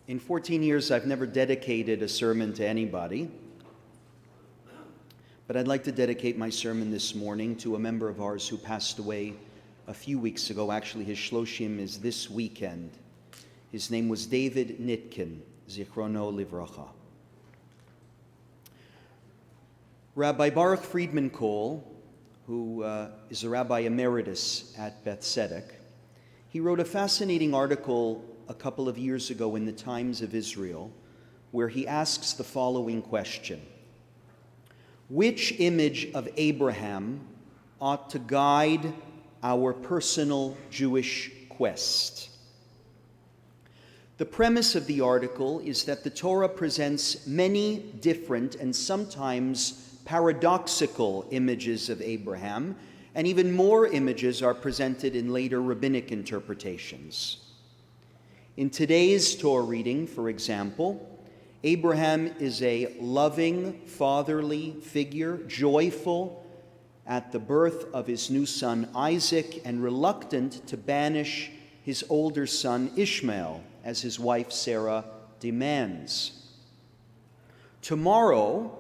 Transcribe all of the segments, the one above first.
In 14 years, I've never dedicated a sermon to anybody, but I'd like to dedicate my sermon this morning to a member of ours who passed away a few weeks ago. Actually, his shloshim is this weekend. His name was David Nitkin, Zichrono Livracha. Rabbi Baruch Friedman Cole, who is a rabbi emeritus at Beth, he wrote a fascinating article a couple of years ago in the Times of Israel, where he asks the following question: which image of Abraham ought to guide our personal Jewish quest? The premise of the article is that the Torah presents many different and sometimes paradoxical images of Abraham, and even more images are presented in later rabbinic interpretations. In today's Torah reading, for example, Abraham is a loving, fatherly figure, joyful at the birth of his new son Isaac, and reluctant to banish his older son Ishmael, as his wife Sarah demands. Tomorrow,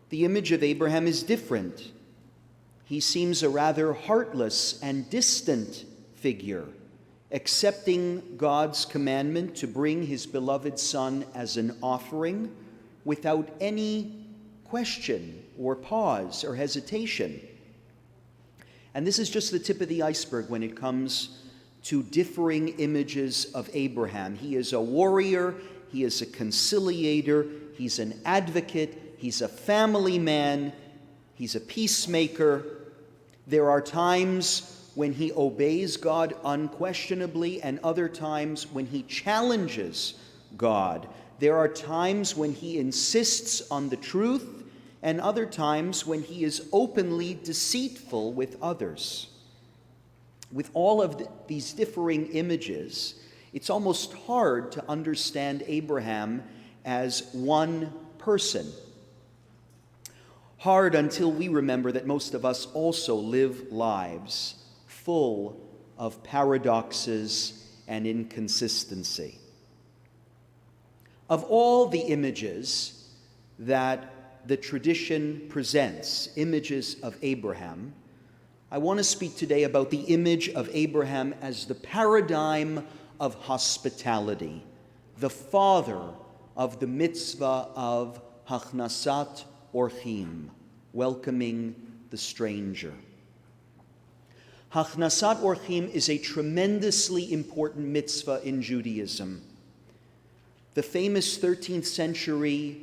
the image of Abraham is different. He seems a rather heartless and distant figure, accepting God's commandment to bring his beloved son as an offering without any question or pause or hesitation. And this is just the tip of the iceberg when it comes to differing images of Abraham. He is a warrior, he is a conciliator, he's an advocate, he's a family man, he's a peacemaker. There are times when he obeys God unquestionably, and other times when he challenges God. There are times when he insists on the truth, and other times when he is openly deceitful with others. With all of these differing images, it's almost hard to understand Abraham as one person. Hard until we remember that most of us also live lives full of paradoxes and inconsistency. Of all the images that the tradition presents, images of Abraham, I want to speak today about the image of Abraham as the paradigm of hospitality, the father of the mitzvah of Hakhnasat Orhim, welcoming the stranger. Hakhnasat Orhim is a tremendously important mitzvah in Judaism. The famous 13th century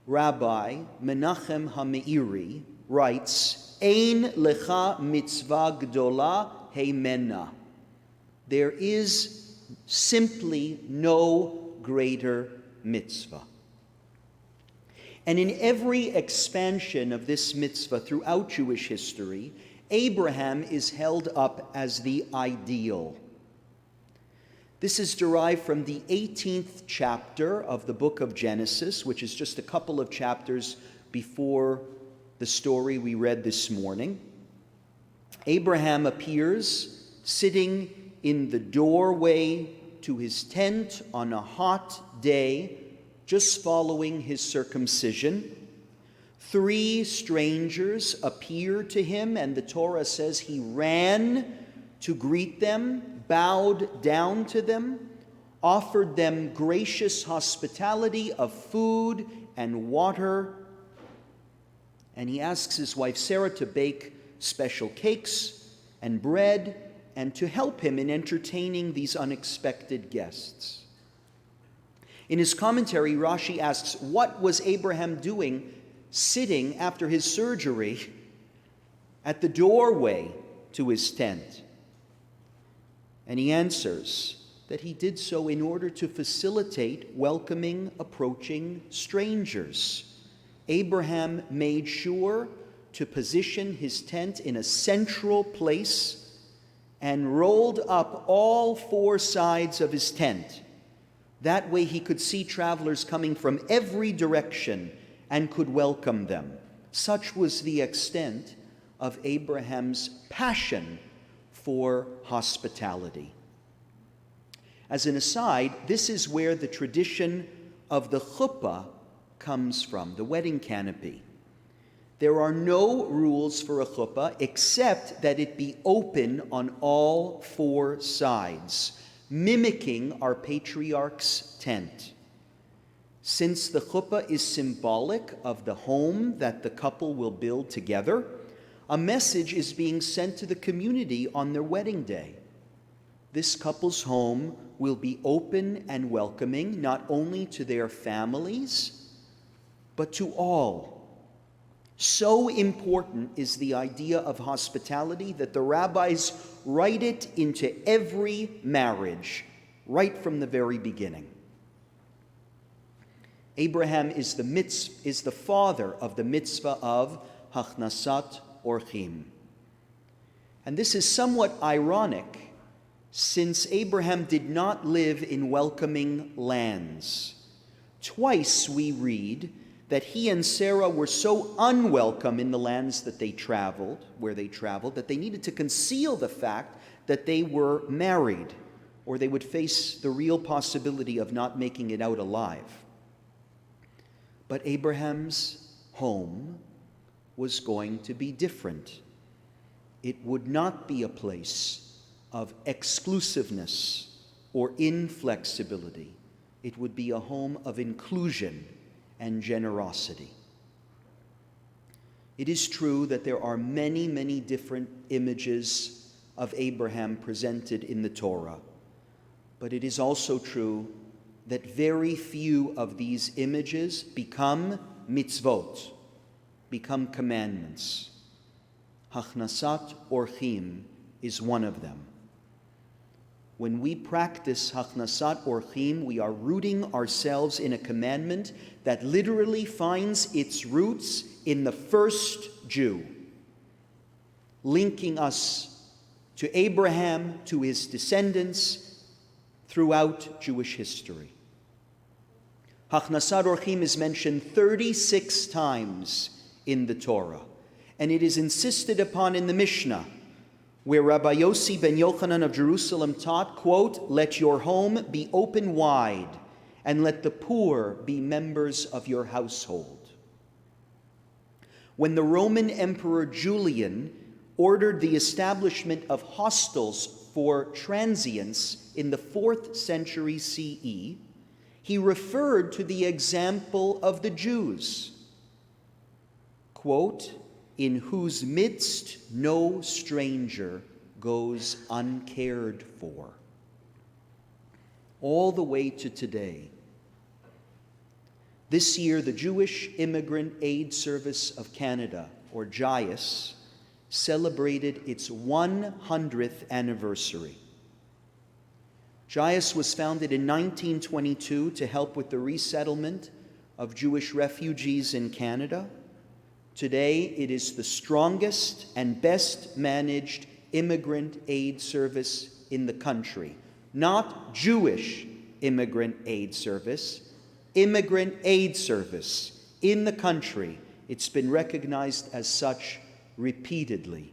Rabbi Menachem HaMeiri writes, Ein lecha mitzvah gdola heimena. There is simply no greater mitzvah. And in every expansion of this mitzvah throughout Jewish history, Abraham is held up as the ideal. This is derived from the 18th chapter of the book of Genesis, which is just a couple of chapters before the story we read this morning. Abraham appears sitting in the doorway to his tent on a hot day, just following his circumcision. 3 strangers appear to him, and the Torah says he ran to greet them, bowed down to them, offered them gracious hospitality of food and water, and he asks his wife Sarah to bake special cakes and bread and to help him in entertaining these unexpected guests. In his commentary, Rashi asks, what was Abraham doing sitting after his surgery at the doorway to his tent? And he answers, that he did so in order to facilitate welcoming approaching strangers. Abraham made sure to position his tent in a central place and rolled up all four sides of his tent. That way he could see travelers coming from every direction and could welcome them. Such was the extent of Abraham's passion for hospitality. As an aside, this is where the tradition of the chuppah comes from, the wedding canopy. There are no rules for a chuppah except that it be open on all four sides, mimicking our patriarch's tent. Since the chuppah is symbolic of the home that the couple will build together, a message is being sent to the community on their wedding day. This couple's home will be open and welcoming, not only to their families, but to all. So important is the idea of hospitality that the rabbis write it into every marriage, right from the very beginning. Abraham is the father of the mitzvah of Hakhnasat Orhim. And this is somewhat ironic, since Abraham did not live in welcoming lands. Twice we read that he and Sarah were so unwelcome in the lands that where they traveled, that they needed to conceal the fact that they were married, or they would face the real possibility of not making it out alive. But Abraham's home was going to be different. It would not be a place of exclusiveness or inflexibility. It would be a home of inclusion and generosity. It is true that there are many, many different images of Abraham presented in the Torah, but it is also true that very few of these images become mitzvot, become commandments. Hakhnasat Orhim is one of them. When we practice Hakhnasat Orhim, we are rooting ourselves in a commandment that literally finds its roots in the first Jew, linking us to Abraham, to his descendants, throughout Jewish history. Hakhnasat Orhim is mentioned 36 times in the Torah, and it is insisted upon in the Mishnah, where Rabbi Yossi ben Yochanan of Jerusalem taught, quote, "Let your home be open wide, and let the poor be members of your household." When the Roman Emperor Julian ordered the establishment of hostels for transients in the 4th century CE, he referred to the example of the Jews, quote, "in whose midst no stranger goes uncared for," all the way to today. This year, the Jewish Immigrant Aid Service of Canada, or JIAS, celebrated its 100th anniversary. JIAS was founded in 1922 to help with the resettlement of Jewish refugees in Canada. Today, it is the strongest and best managed immigrant aid service in the country. Not Jewish immigrant aid service, immigrant aid service in the country. It's been recognized as such repeatedly.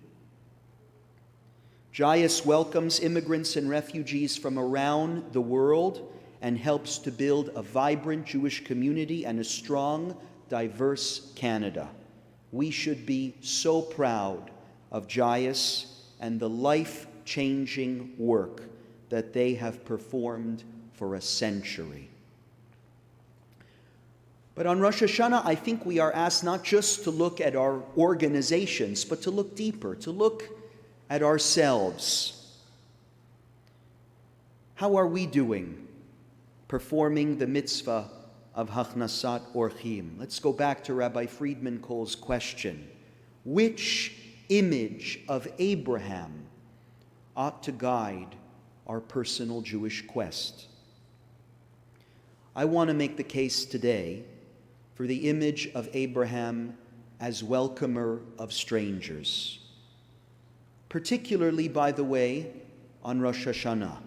JIAS welcomes immigrants and refugees from around the world and helps to build a vibrant Jewish community and a strong, diverse Canada. We should be so proud of JIAS and the life-changing work that they have performed for a century. But on Rosh Hashanah, I think we are asked not just to look at our organizations, but to look deeper, to look at ourselves. How are we doing performing the mitzvah of Hakhnasat Orhim? Let's go back to Rabbi Friedman Cole's question. Which image of Abraham ought to guide our personal Jewish quest. I want to make the case today for the image of Abraham as welcomer of strangers, particularly, by the way, on Rosh Hashanah.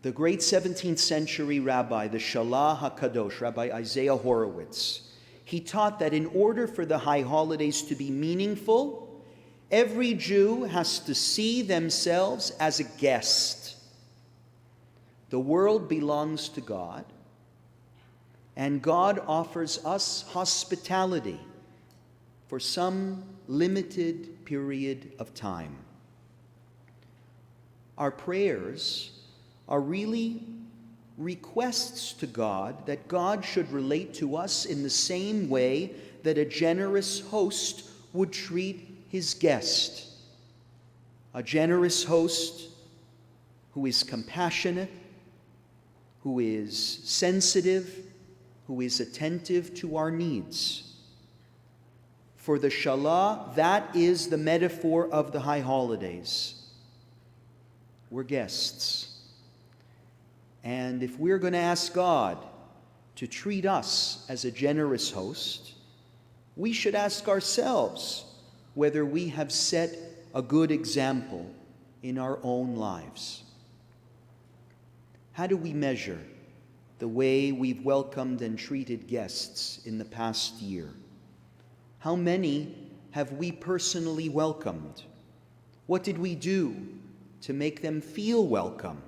The great 17th century rabbi, the Shalah HaKadosh, Rabbi Isaiah Horowitz, he taught that in order for the high holidays to be meaningful, every Jew has to see themselves as a guest. The world belongs to God, and God offers us hospitality for some limited period of time. Our prayers are really requests to God that God should relate to us in the same way that a generous host would treat his guest. A generous host who is compassionate, who is sensitive, who is attentive to our needs. For the Shalah, that is the metaphor of the high holidays. We're guests. And if we're going to ask God to treat us as a generous host, we should ask ourselves whether we have set a good example in our own lives. How do we measure the way we've welcomed and treated guests in the past year? How many have we personally welcomed? What did we do to make them feel welcome?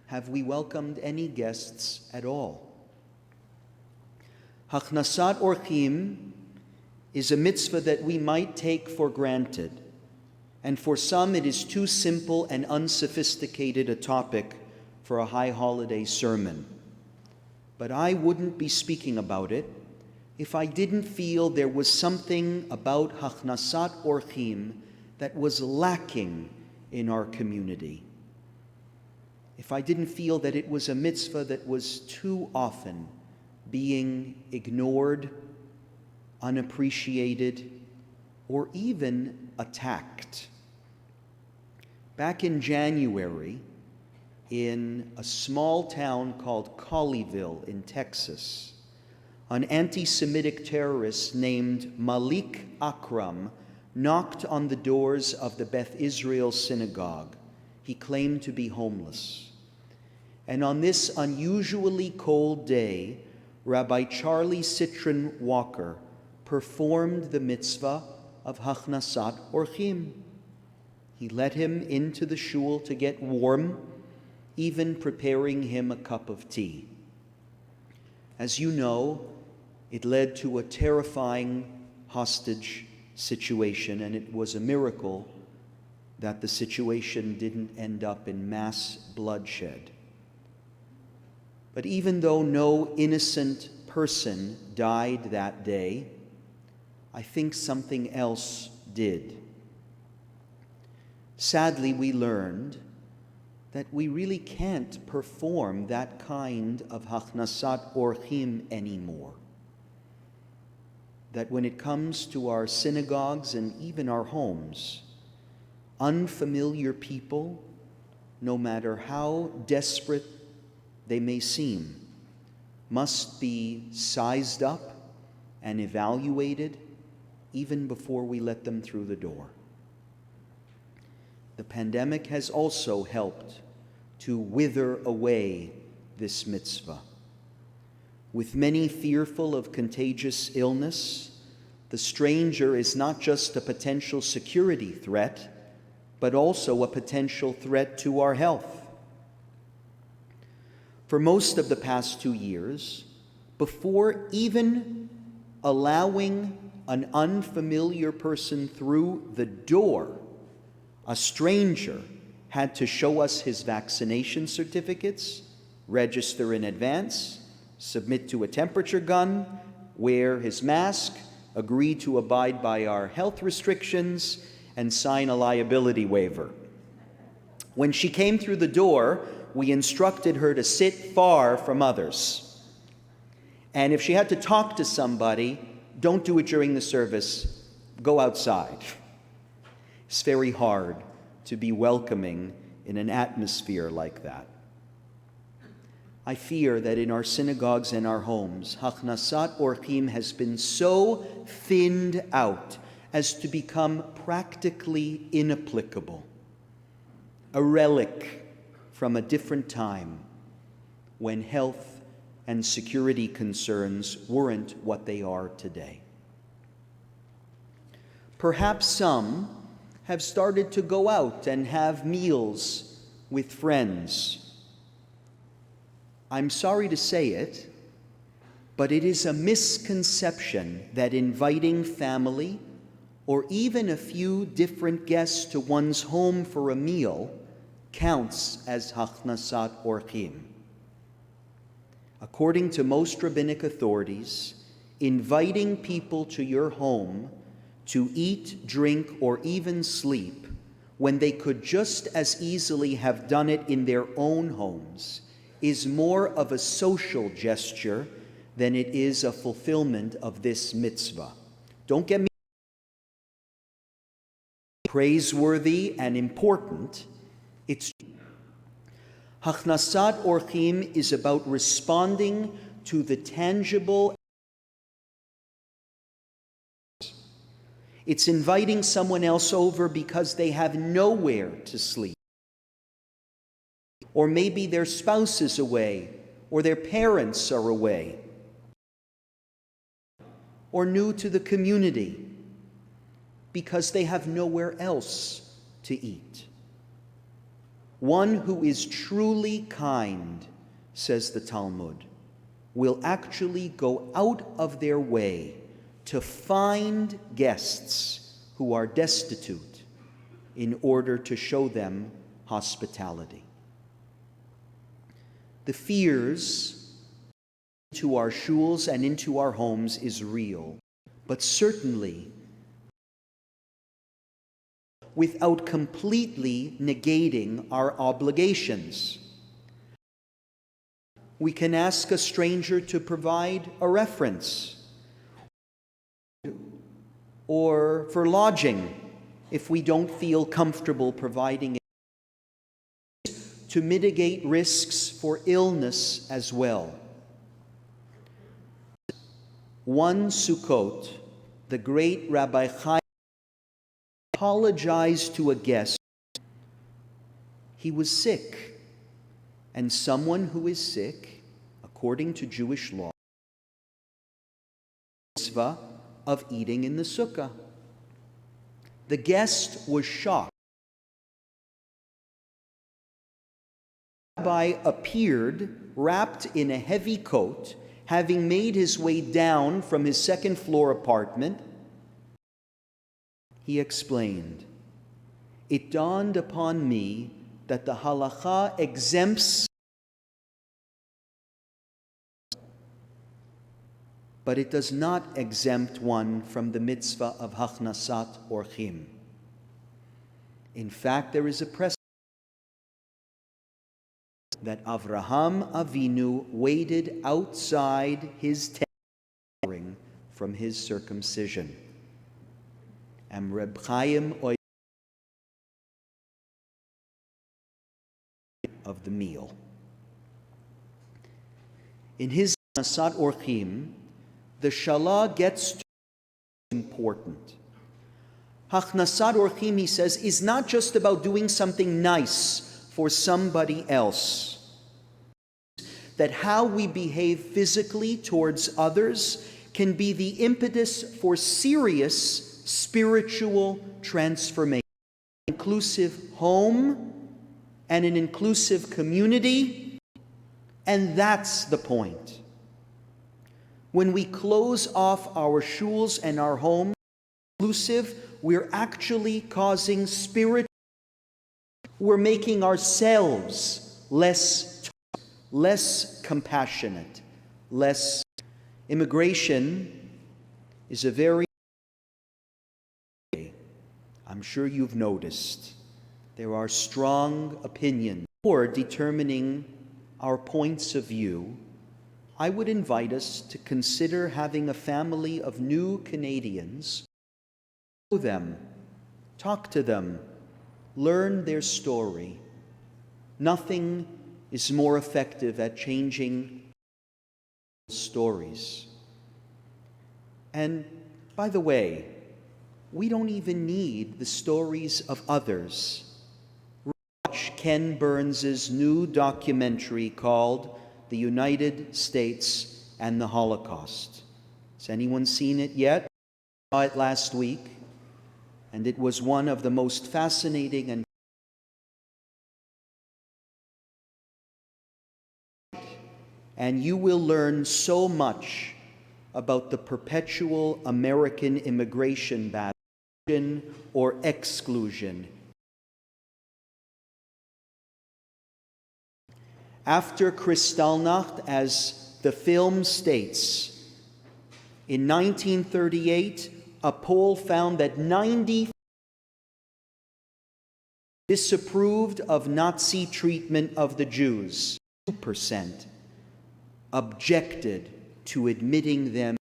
Have we welcomed any guests at all? Hakhnasat Orhim is a mitzvah that we might take for granted, and for some it is too simple and unsophisticated a topic for a high holiday sermon. But I wouldn't be speaking about it if I didn't feel there was something about Hakhnasat Orhim that was lacking in our community. If I didn't feel that it was a mitzvah that was too often being ignored, unappreciated, or even attacked. Back in January, in a small town called Colleyville in Texas, an anti-Semitic terrorist named Malik Akram knocked on the doors of the Beth Israel Synagogue. He claimed to be homeless. And on this unusually cold day, Rabbi Charlie Citron Walker performed the mitzvah of Hakhnasat Orhim. He let him into the shul to get warm, even preparing him a cup of tea. As you know, it led to a terrifying hostage situation, and it was a miracle that the situation didn't end up in mass bloodshed. But even though no innocent person died that day, I think something else did. Sadly, we learned that we really can't perform that kind of Hakhnasat Orhim anymore. That when it comes to our synagogues and even our homes, unfamiliar people, no matter how desperate they may seem, must be sized up and evaluated even before we let them through the door. The pandemic has also helped to wither away this mitzvah. With many fearful of contagious illness, the stranger is not just a potential security threat, but also a potential threat to our health. For most of the past 2 years, before even allowing an unfamiliar person through the door, a stranger had to show us his vaccination certificates, register in advance, submit to a temperature gun, wear his mask, agree to abide by our health restrictions, and sign a liability waiver. When she came through the door, we instructed her to sit far from others. And if she had to talk to somebody, don't do it during the service. Go outside. It's very hard to be welcoming in an atmosphere like that. I fear that in our synagogues and our homes, Hakhnasat Orhim has been so thinned out as to become practically inapplicable, a relic from a different time when health and security concerns weren't what they are today. Perhaps some have started to go out and have meals with friends. I'm sorry to say it, but it is a misconception that inviting family or even a few different guests to one's home for a meal counts as Hakhnasat Orhim. According to most rabbinic authorities, inviting people to your home to eat, drink, or even sleep when they could just as easily have done it in their own homes is more of a social gesture than it is a fulfillment of this mitzvah. Don't get me praiseworthy and important. It's Hakhnasat Orhim is about responding to the tangible. It's inviting someone else over because they have nowhere to sleep. Or maybe their spouse is away, or their parents are away, or new to the community because they have nowhere else to eat. One who is truly kind, says the Talmud, will actually go out of their way to find guests who are destitute in order to show them hospitality. The fears into our shuls and into our homes is real, but certainly without completely negating our obligations. We can ask a stranger to provide a reference, or for lodging if we don't feel comfortable providing it, to mitigate risks for illness as well. One Sukkot, the great Rabbi apologized to a guest. He was sick, and someone who is sick, according to Jewish law, mitzvah of eating in the sukkah. The guest was shocked. The rabbi appeared wrapped in a heavy coat, having made his way down from his second-floor apartment. He explained, "It dawned upon me that the halakha exempts, but it does not exempt one from the mitzvah of Hakhnasat Orhim. In fact, there is a precedent that Avraham Avinu waited outside his tent from his circumcision. And Reb Chaim of the meal. In his Hakhnasat Orhim, the Shalah gets to important. Hakhnasat Orhim, he says, is not just about doing something nice for somebody else. That how we behave physically towards others can be the impetus for serious spiritual transformation. An inclusive home and an inclusive community, and that's the point. When we close off our shuls and our homes inclusive, we're actually causing we're making ourselves less compassionate, less. Immigration is a very, I'm sure you've noticed, there are strong opinions for determining our points of view. I would invite us to consider having a family of new Canadians, know them, talk to them, Learn their story. Nothing is more effective at changing stories. And by the way, we don't even need the stories of others. Watch Ken Burns's new documentary called The United States and the Holocaust. Has anyone seen it yet? I saw it last week, and it was one of the most fascinating and you will learn so much about the perpetual American immigration battle or exclusion. After Kristallnacht, as the film states, in 1938, a poll found that 90% disapproved of Nazi treatment of the Jews. 2% objected to admitting them.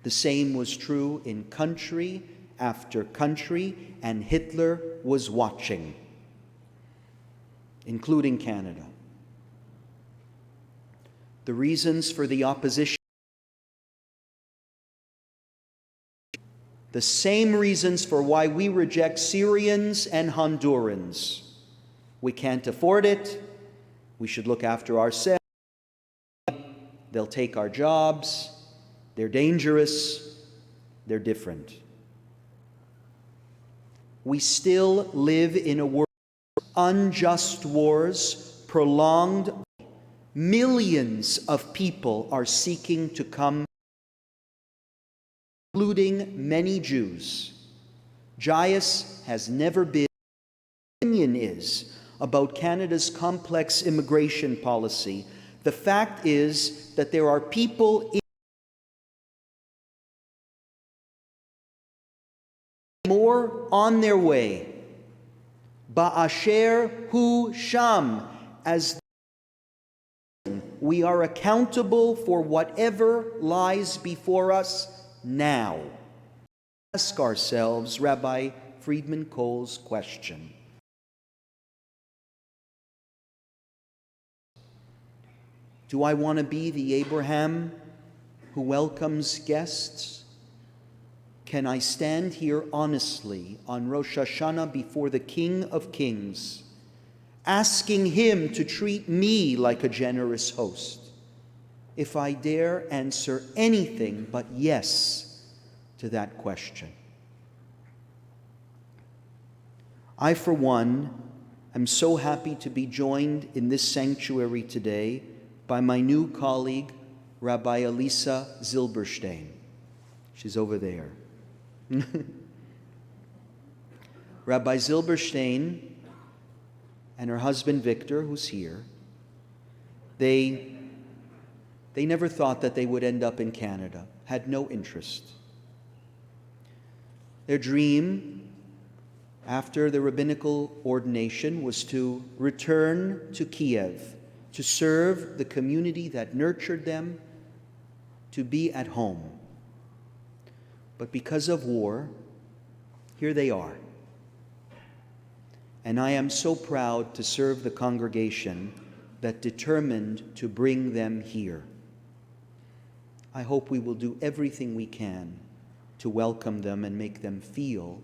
The same was true in country after country, and Hitler was watching, including Canada. The reasons for the opposition, the same reasons for why we reject Syrians and Hondurans. We can't afford it. We should look after ourselves. They'll take our jobs. They're dangerous. They're different. We still live in a world of unjust wars, prolonged. Millions of people are seeking to come, including many Jews. Jaius has never been. Opinion is about Canada's complex immigration policy. The fact is that there are people more on their way. Ba'asher hu sham, as we are accountable for whatever lies before us now. Ask ourselves Rabbi Friedman Cole's question. Do I want to be the Abraham who welcomes guests? Can I stand here honestly on Rosh Hashanah before the King of Kings, asking him to treat me like a generous host? If I dare answer anything but yes to that question. I, for one, am so happy to be joined in this sanctuary today by my new colleague, Rabbi Elisa Zilberstein. She's over there. Rabbi Zilberstein and her husband Victor, who's here, they never thought that they would end up in Canada, had no interest. Their dream after the rabbinical ordination was to return to Kiev, to serve the community that nurtured them, to be at home. But because of war, here they are. And I am so proud to serve the congregation that determined to bring them here. I hope we will do everything we can to welcome them and make them feel,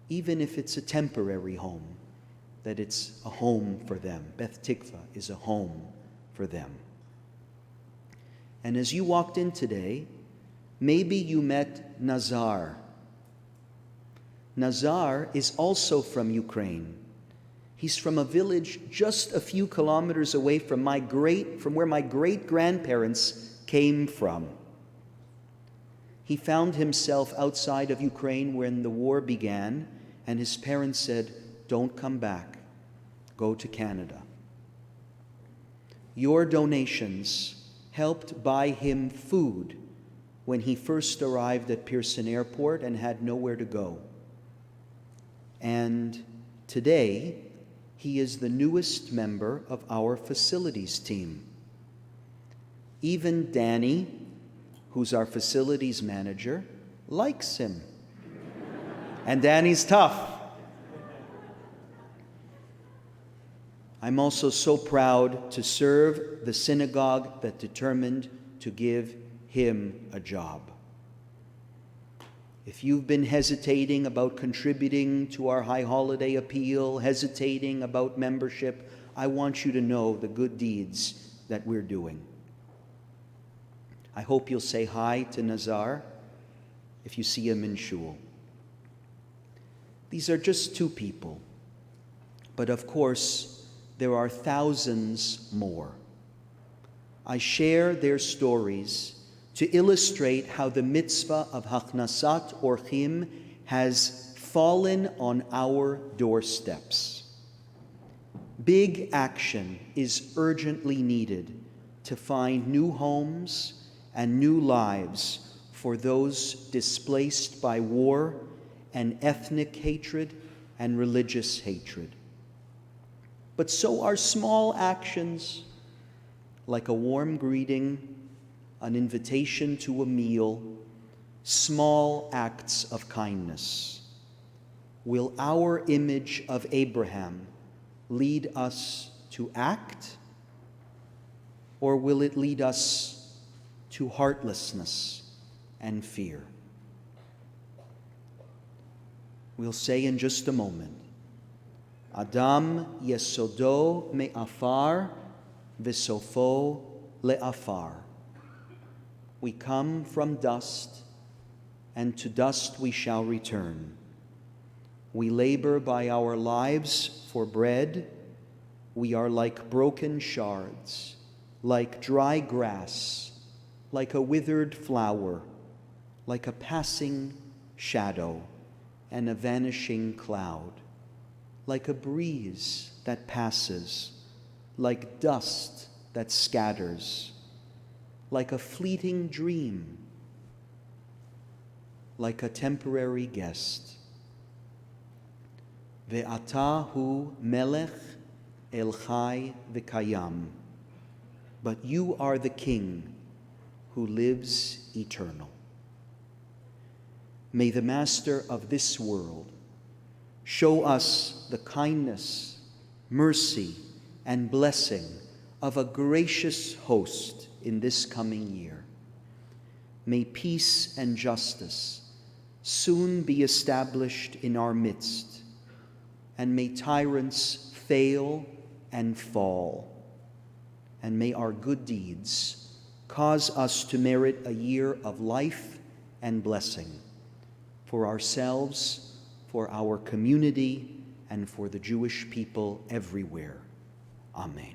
even if it's a temporary home, that it's a home for them. Beth Tikvah is a home for them. And as you walked in today, maybe you met Nazar. Nazar is also from Ukraine. He's from a village just a few kilometers away from where my great-grandparents came from. He found himself outside of Ukraine when the war began, and his parents said, "Don't come back. Go to Canada." Your donations helped buy him food when he first arrived at Pearson Airport and had nowhere to go. And today, he is the newest member of our facilities team. Even Danny, who's our facilities manager, likes him. And Danny's tough. I'm also so proud to serve the synagogue that determined to give him a job. If you've been hesitating about contributing to our high holiday appeal, hesitating about membership, I want you to know the good deeds that we're doing. I hope you'll say hi to Nazar if you see him in shul. These are just two people, but of course, there are thousands more. I share their stories to illustrate how the mitzvah of Hakhnasat Orhim has fallen on our doorsteps. Big action is urgently needed to find new homes and new lives for those displaced by war and ethnic hatred and religious hatred. But so are small actions like a warm greeting, an invitation to a meal, small acts of kindness. Will our image of Abraham lead us to act, or will it lead us to heartlessness and fear? We'll say in just a moment, Adam yesodo me'afar v'sofo le'afar. We come from dust, and to dust we shall return. We labor by our lives for bread. We are like broken shards, like dry grass, like a withered flower, like a passing shadow and a vanishing cloud, like a breeze that passes, like dust that scatters, like a fleeting dream, like a temporary guest. Ve'ata hu melech el chai v'kayam. But you are the King who lives eternal. May the Master of this world show us the kindness, mercy, and blessing of a gracious host in this coming year. May peace and justice soon be established in our midst, and may tyrants fail and fall, and may our good deeds cause us to merit a year of life and blessing for ourselves, for our community, and for the Jewish people everywhere. Amen.